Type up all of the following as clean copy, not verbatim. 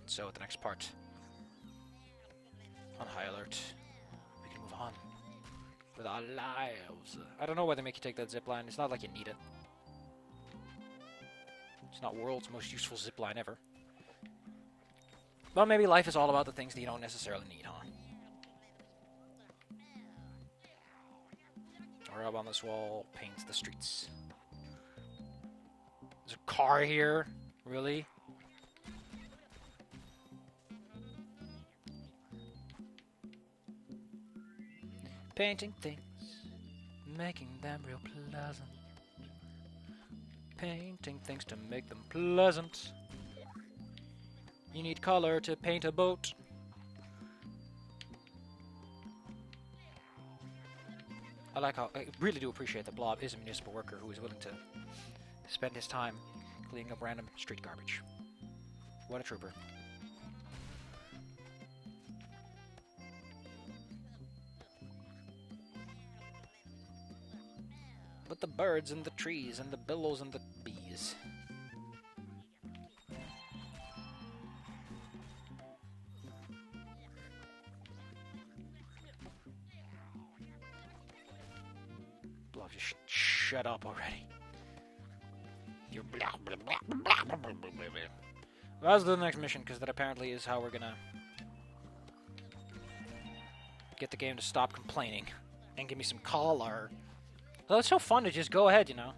So at the next part, on high alert, we can move on with our lives. I don't know why they make you take that zip line. It's not like you need it. It's not world's most useful zip line ever. But maybe life is all about the things that you don't necessarily need, huh? Rub on this wall, paint the streets. There's a car here? Really? Painting things, making them real pleasant. Painting things to make them pleasant. You need color to paint a boat. I really do appreciate that Blob is a municipal worker who is willing to spend his time cleaning up random street garbage. What a trooper. But the birds and the trees and the billows and the bees. Blob, just shut up already. You're blah blah blah blah blah blah blah blah. Let's do the next mission, because that apparently is how we're gonna get the game to stop complaining and give me some color. Well, it's so fun to just go ahead, you know?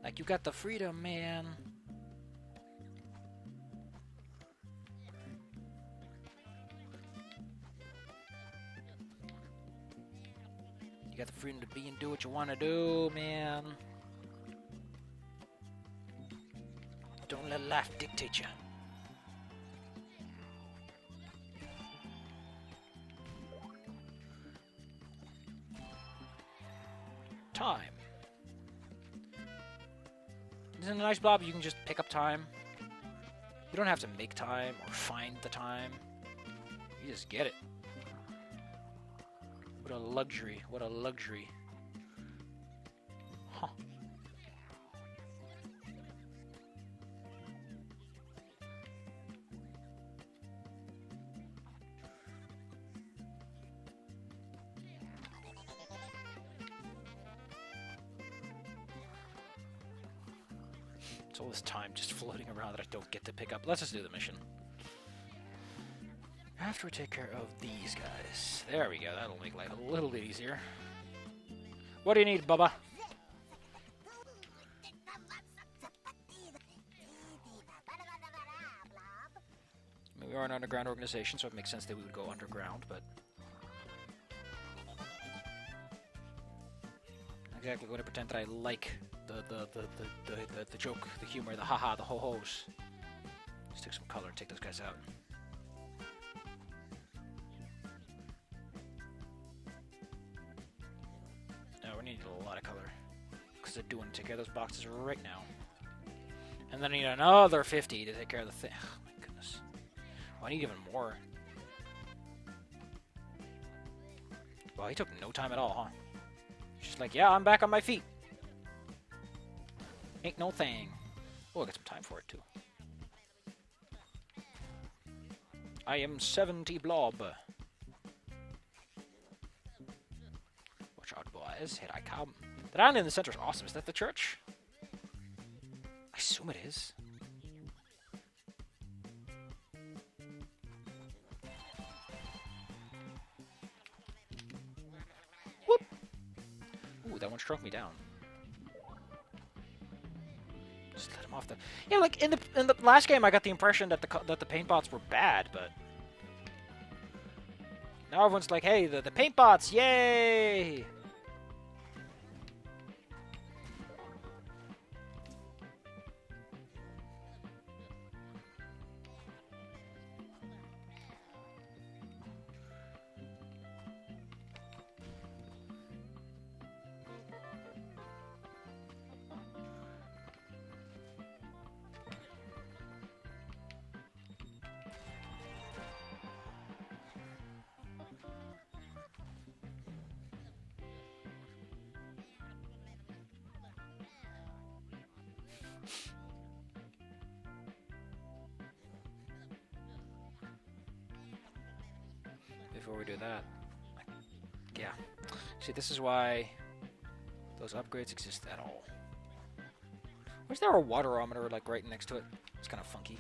Like, you got the freedom, man. You got the freedom to be and do what you want to do, man. Don't let life dictate you. Time. Isn't it nice, Blob? You can just pick up time. You don't have to make time or find the time. You just get it. What a luxury. What a luxury. Huh. It's all this time just floating around that I don't get to pick up. Let's just do the mission. After we take care of these guys. There we go. That'll make life a little bit easier. What do you need, Bubba? I mean, we are an underground organization, so it makes sense that we would go underground, but... Exactly going to pretend that I like the joke, the humor, the haha, the ho-hos. Let's take some color and take those guys out. No, we need a lot of color. Because they're doing take care of those boxes right now. And then I need another 50 to take care of the thing. Oh my goodness. Oh, I need even more. Well, he took no time at all, huh? She's like, yeah, I'm back on my feet. Ain't no thing. Oh, I got some time for it, too. I am 70 Blob. Watch out, boys. Here I come. That island in the center is awesome. Is that the church? I assume it is. Whoop! Ooh, that one struck me down. Just let him off the... Yeah, like in the last game, I got the impression that the paint bots were bad, but now everyone's like, "Hey, the paint bots, yay!" before we do that. Yeah. See, this is why those upgrades exist at all. Was there a waterometer like right next to it? It's kind of funky.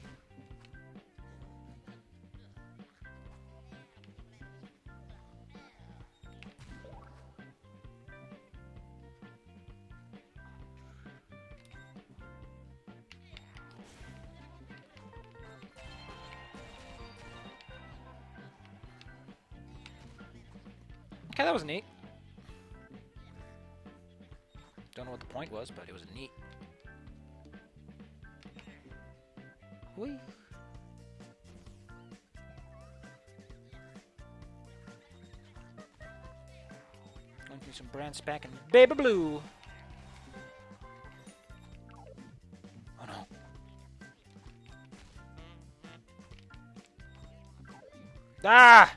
Okay, that was neat. Don't know what the point was, but it was neat. Whee! Going through some brand spanking baby blue. Oh no. Ah!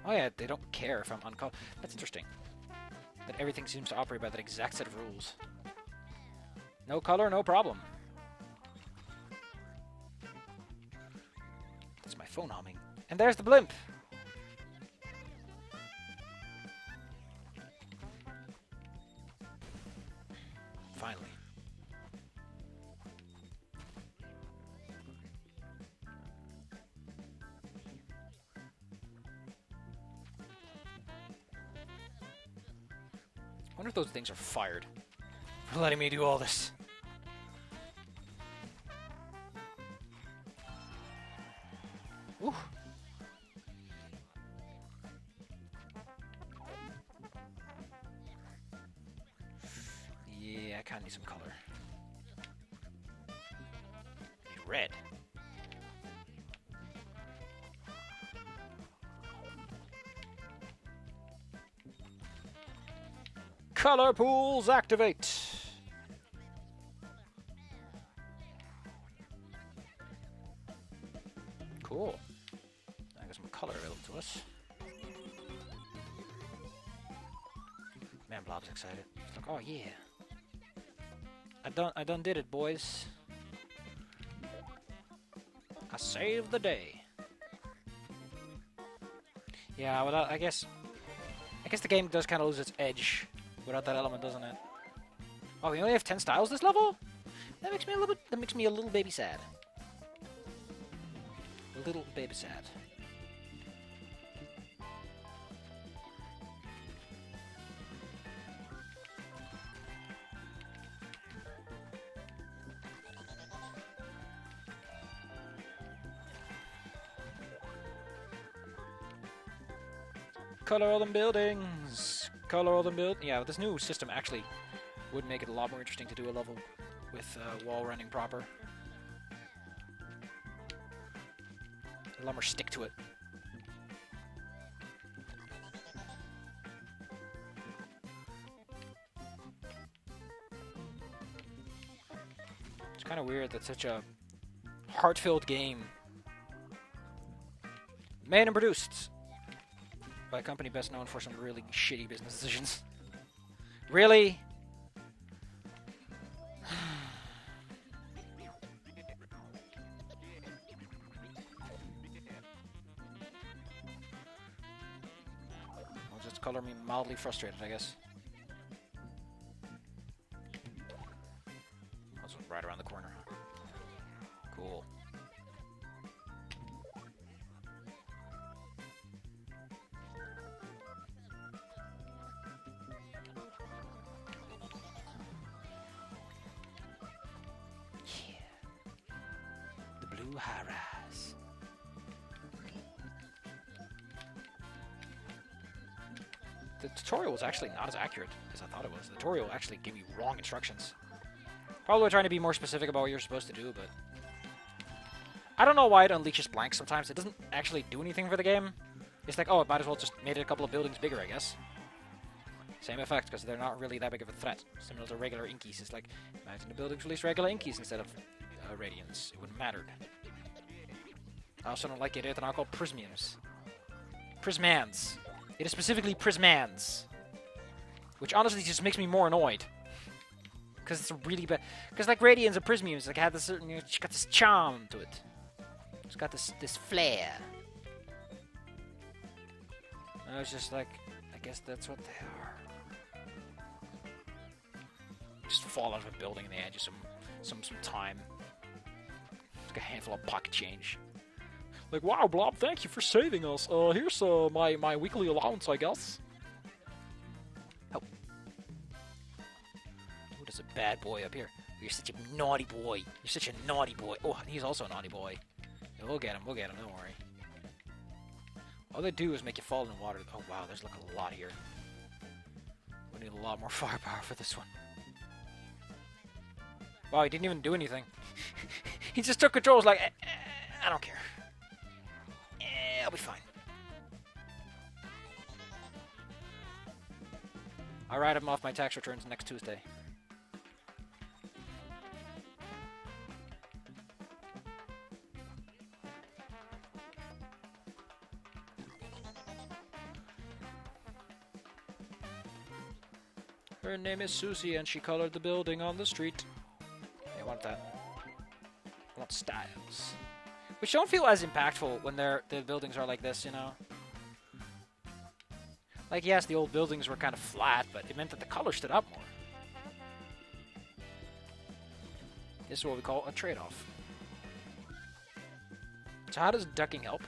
Oh yeah, they don't care if I'm uncalled. That's interesting. That everything seems to operate by that exact set of rules. No color, no problem. That's my phone humming. And there's the blimp! Finally. I wonder if those things are fired for letting me do all this. Ooh. Yeah, I kinda need some color. Need red. Color pools activate. Cool. I got some color available to us. Man, Blob's excited. He's like, oh yeah. I done did it, boys. I saved the day. Yeah, well, I guess the game does kind of lose its edge without that element, doesn't it? Oh, we only have 10 styles this level? That makes me a little bit. That makes me a little baby sad. A little baby sad. Color all them buildings. Color all them Yeah, this new system actually would make it a lot more interesting to do a level with wall running proper. A lot more stick to it. It's kind of weird that such a heart-filled game, made and produced by a company best known for some really shitty business decisions. Really? Well, just color me mildly frustrated, I guess. That's right around the corner. Cool. High-rise. The tutorial was actually not as accurate as I thought it was. The tutorial actually gave me wrong instructions. Probably trying to be more specific about what you're supposed to do, but I don't know why it unleashes blanks sometimes. It doesn't actually do anything for the game. It's like, oh, it might as well just made it a couple of buildings bigger, I guess. Same effect, because they're not really that big of a threat. Similar to regular Inkies. It's like, imagine the buildings release regular Inkies instead of Radiants. It wouldn't matter. I also don't like it either, they're called Prismiums. Prismans. It is specifically Prismans. Which honestly just makes me more annoyed. Because it's a really bad... Because like Radiants and Prismiums, like, had this certain... You know, got this charm to it. It's got this flair. I was just like, I guess that's what they are. Just fall out of a building and they add you some time. Like a handful of pocket change. Like, wow, Blob, thank you for saving us. Here's my weekly allowance, I guess. Oh. Oh, there's a bad boy up here. You're such a naughty boy. You're such a naughty boy. Oh, he's also a naughty boy. Yeah, we'll get him, don't worry. All they do is make you fall in water. Oh, wow, there's like a lot here. We need a lot more firepower for this one. Wow, he didn't even do anything. He just took controls like, I don't care. I'll be fine. I'll write him off my tax returns next Tuesday. Her name is Susie and she colored the building on the street. I want that. I want styles. Which don't feel as impactful when the buildings are like this, you know? Like, yes, the old buildings were kind of flat, but it meant that the color stood up more. This is what we call a trade-off. So how does ducking help?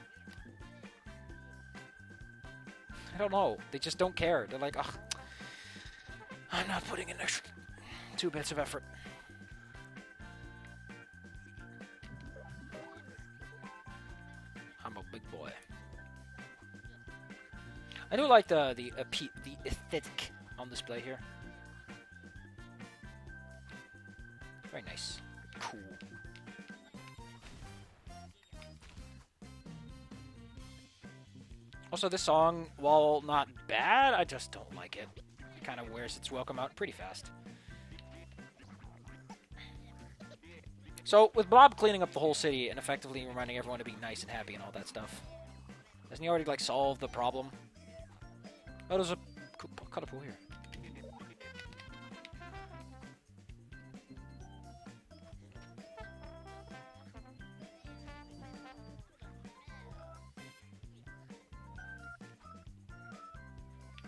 I don't know. They just don't care. They're like, ugh, I'm not putting in extra 2 bits of effort. I'm a big boy. I do like the aesthetic on display here. Very nice. Cool. Also, this song, while not bad, I just don't like it. It kind of wears its welcome out pretty fast. So, with Blob cleaning up the whole city and effectively reminding everyone to be nice and happy and all that stuff, hasn't he already, like, solved the problem? Oh, there's a color pool here.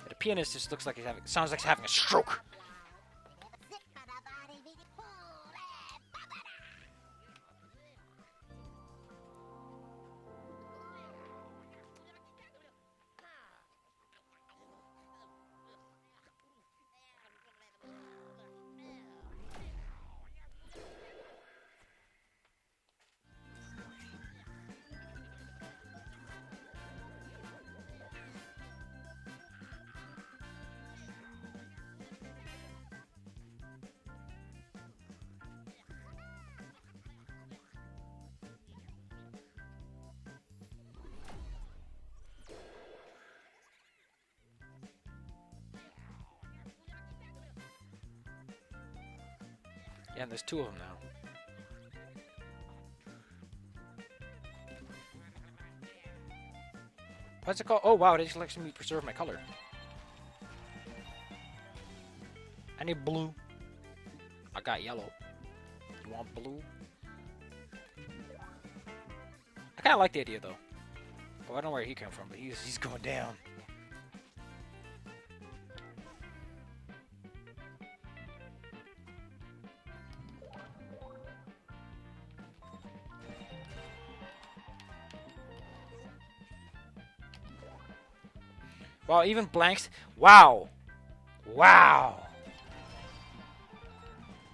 The pianist just looks like sounds like he's having a stroke. Yeah, and there's 2 of them now. What's it called? Oh, wow, it just lets me preserve my color. I need blue. I got yellow. You want blue? I kind of like the idea, though. Oh, I don't know where he came from, but he's going down. Wow, even blanks. Wow. Wow.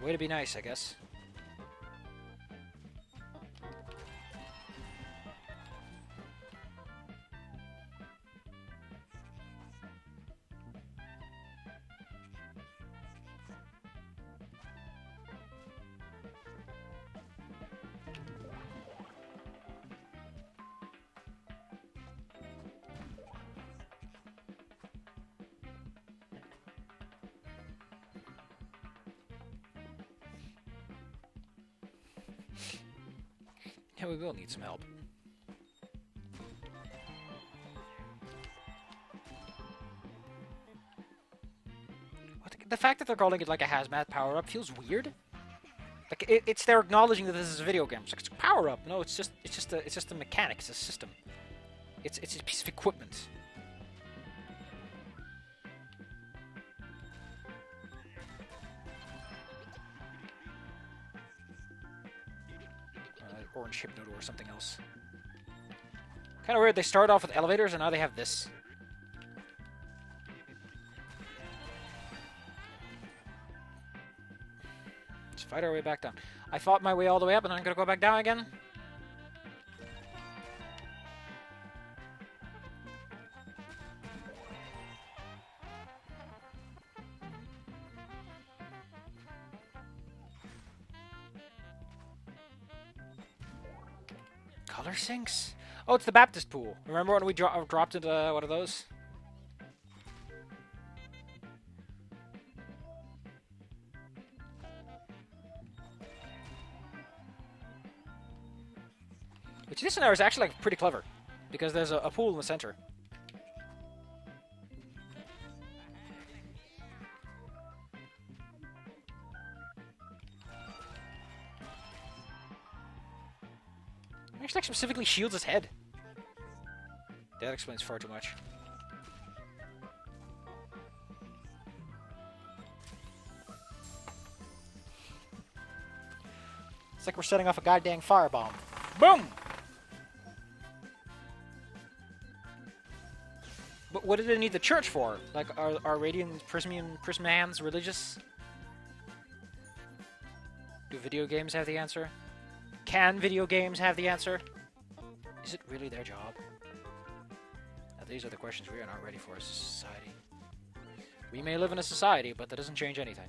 Way to be nice, I guess. Yeah, we will need some help. What the fact that they're calling it like a hazmat power-up feels weird. Like it's they're acknowledging that this is a video game. It's like it's a power up. No, it's just a mechanic. It's a system. It's a piece of equipment. Orange Hypnodo or something else. Kind of weird. They start off with elevators and now they have this. Let's fight our way back down. I fought my way all the way up and I'm gonna go back down again. Color sinks? Oh, it's the Baptist pool. Remember when we dropped into one of those? Which this scenario is actually like pretty clever, because there's a pool in the center. Actually, like, specifically shields his head. That explains far too much. It's like we're setting off a goddamn firebomb. Boom! But what did they need the church for? Like, are Radiant Prismans religious? Do video games have the answer? Can video games have the answer? Is it really their job? Now, these are the questions we are not ready for as a society. We may live in a society, but that doesn't change anything.